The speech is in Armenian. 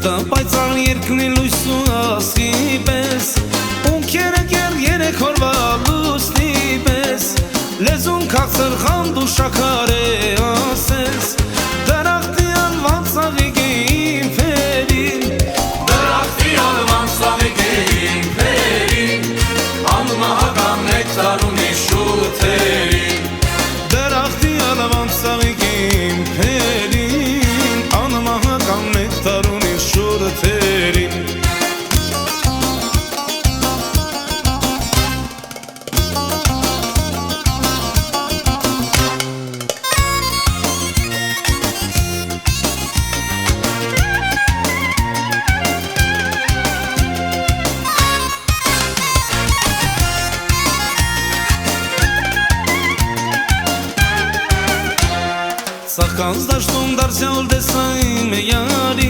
Սիրտը պայծառ երկնի լույսու ասկի պես Ունքերը կեր երեք հորվա լուսնի պես Լեզուն քաղցր խանդ ու շաքար է ասես Դրախտի անվան սաղիկ է իմ փերին Դրախտի անվան սաղիկ է իմ փերին Անմահական նեկտար ունի շութերին Դրախտի անվան սաղիկ է իմ փերին Անմահական նեկտար ունի շութերին Սաղկանց դաշտում դարձյալ դեսա իմ յարի